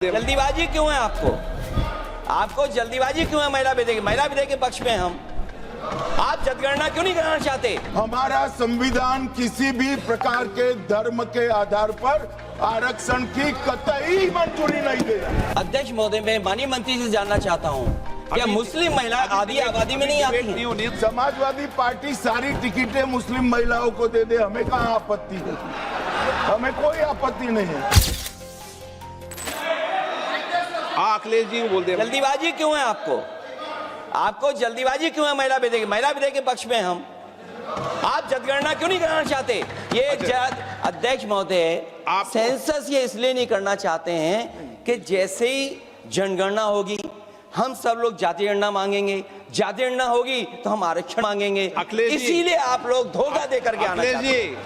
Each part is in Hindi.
जल्दीबाजी क्यों है आपको? आपको जल्दीबाजी क्यों है महिला विधेयक के पक्ष में हम? आप जनगणना क्यों नहीं कराना चाहते? हमारा संविधान किसी भी प्रकार के धर्म के आधार पर आरक्षण की कतई मंजूरी नहीं दे रहा। अध्यक्ष महोदय, मैं माननीय मंत्री से जानना चाहता हूँ, क्या मुस्लिम महिला आदि आबादी में नहीं आती हैं? समाजवादी पार्टी सारी टिकटें मुस्लिम महिलाओं को दे दे, हमें कहाँ आपत्ति है? हमें कोई आपत्ति नहीं है। अखिलेश जी बोल दे। जल्दीबाजी क्यों है आपको? आपको जल्दीबाजी क्यों है महिला विधेयक के पक्ष में हम? आप जनगणना क्यों नहीं कराना चाहते? ये अध्यक्ष महोदय, आप सेंसस ये इसलिए नहीं करना चाहते हैं कि जैसे ही जनगणना होगी हम सब लोग जाति गणना मांगेंगे, जाति गणना होगी तो हम आरक्षण मांगेंगे, इसीलिए आप लोग धोखा दे करके आना चाहते हैं। अखिलेश जी,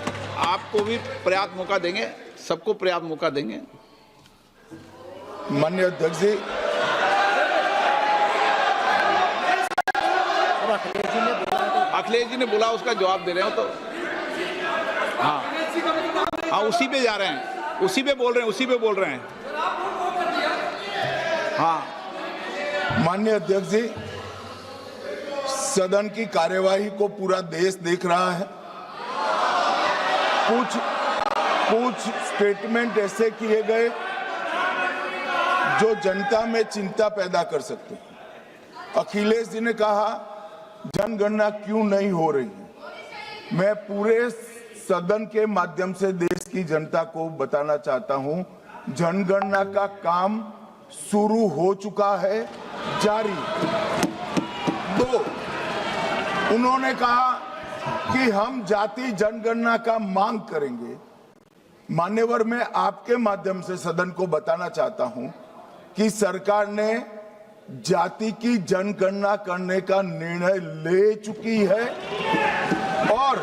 आपको भी पर्याप्त मौका देंगे, सबको पर्याप्त मौका देंगे। माननीय अध्यक्ष जी, अखिलेश जी ने बोला, उसका जवाब दे रहे हो तो हाँ, उसी पे जा रहे हैं, उसी पे बोल रहे हैं हाँ। माननीय अध्यक्ष जी, सदन की कार्यवाही को पूरा देश देख रहा है। कुछ स्टेटमेंट ऐसे किए गए जो जनता में चिंता पैदा कर सकते हैं। अखिलेश जी ने कहा जनगणना क्यों नहीं हो रही है। मैं पूरे सदन के माध्यम से देश की जनता को बताना चाहता हूं, जनगणना का काम शुरू हो चुका है, जारी। दो, उन्होंने कहा कि हम जाति जनगणना का मांग करेंगे। मान्यवर, मैं आपके माध्यम से सदन को बताना चाहता हूं कि सरकार ने जाति की जनगणना करने का निर्णय ले चुकी है और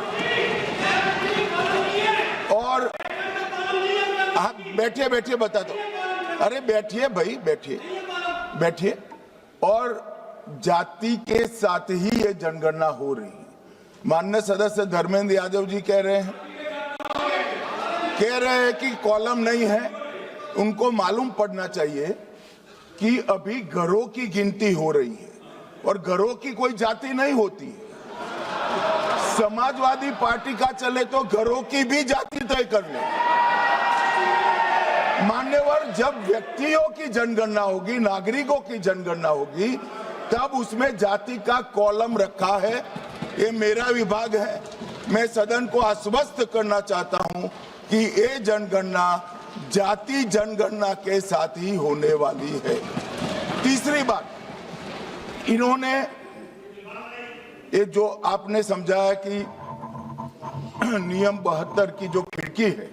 आप बैठिए बता दो। अरे बैठिए भाई, बैठिए। और जाति के साथ ही ये जनगणना हो रही है। माननीय सदस्य धर्मेंद्र यादव जी कह रहे हैं कि कॉलम नहीं है। उनको मालूम पड़ना चाहिए कि अभी घरों की गिनती हो रही है और घरों की कोई जाति नहीं होती है। समाजवादी पार्टी का चले तो घरों की भी जाति तय कर ले। मान्यवर, जब व्यक्तियों की जनगणना होगी, नागरिकों की जनगणना होगी, तब उसमें जाति का कॉलम रखा है। ये मेरा विभाग है। मैं सदन को आश्वस्त करना चाहता हूं कि ये जनगणना जाति जनगणना के साथ ही होने वाली है। तीसरी बात, इन्होंने ये जो आपने समझाया कि नियम 72 की जो खिड़की है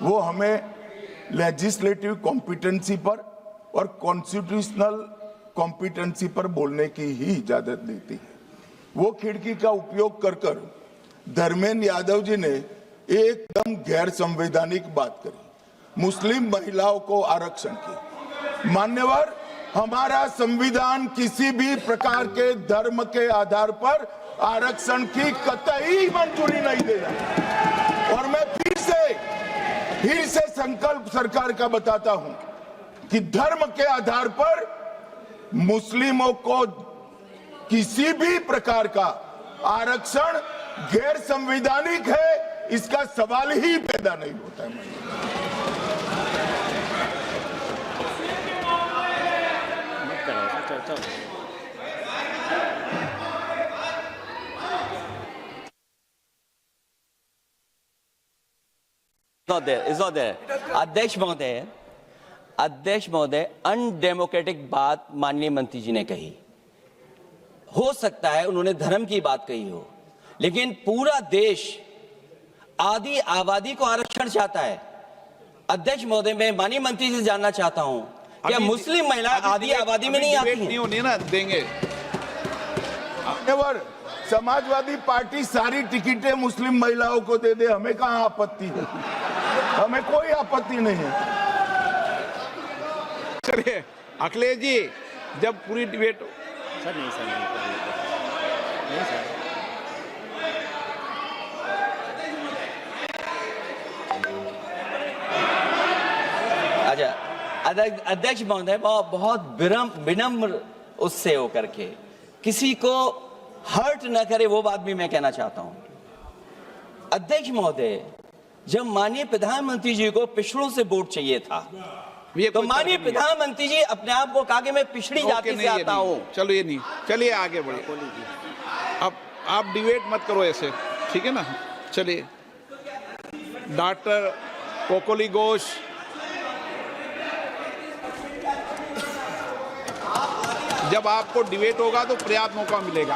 वो हमें लेजिस्लेटिव कॉम्पिटेंसी पर और कॉन्स्टिट्यूशनल कॉम्पिटेंसी पर बोलने की ही इजाजत देती है। वो खिड़की का उपयोग कर धर्मेंद्र यादव जी ने एकदम गैर संवैधानिक बात करी, मुस्लिम महिलाओं को आरक्षण की। मान्यवर, हमारा संविधान किसी भी प्रकार के धर्म के आधार पर आरक्षण की कतई मंजूरी नहीं दे रहा। और मैं फिर से संकल्प सरकार का बताता हूं कि धर्म के आधार पर मुस्लिमों को किसी भी प्रकार का आरक्षण गैर संवैधानिक है, इसका सवाल ही पैदा नहीं होता है। It's not there. अध्यक्ष महोदय, अनडेमोक्रेटिक बात माननीय मंत्री जी ने कही। हो सकता है उन्होंने धर्म की बात कही हो, लेकिन पूरा देश आदि आबादी को आरक्षण चाहता है। अध्यक्ष महोदय, मैं माननीय मंत्री से जानना चाहता हूं, क्या मुस्लिम महिला आदि आबादी में नहीं आती हैं? नहीं ना देंगे। समाजवादी पार्टी सारी टिकटें मुस्लिम महिलाओं को दे दे, हमें कहाँ आपत्ति है? हमें कोई आपत्ति नहीं है। चलिए अखिलेश जी, जब पूरी डिबेट सर नहीं सर अच्छा, अध्यक्ष महोदय, बहुत विनम्र उससे होकर के किसी को हर्ट न करे, वो बात भी मैं कहना चाहता हूं। अध्यक्ष महोदय, जब माननीय प्रधानमंत्री जी को पिछड़ों से वोट चाहिए था, ये तो कोई माननीय तर्क नहीं है। प्रधानमंत्री जी अपने आप को कहा कि मैं पिछड़ी ओके, जाति नहीं, से ये आता नहीं। हूं। चलो ये नहीं, चलिए आगे बढ़िए। अब आप डिबेट मत करो ऐसे, ठीक है ना। चलिए डॉक्टर कोकोली घोष, जब आपको डिबेट होगा तो पर्याप्त मौका मिलेगा।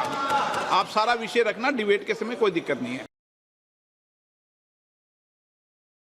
आप सारा विषय रखना, डिबेट के समय कोई दिक्कत नहीं है।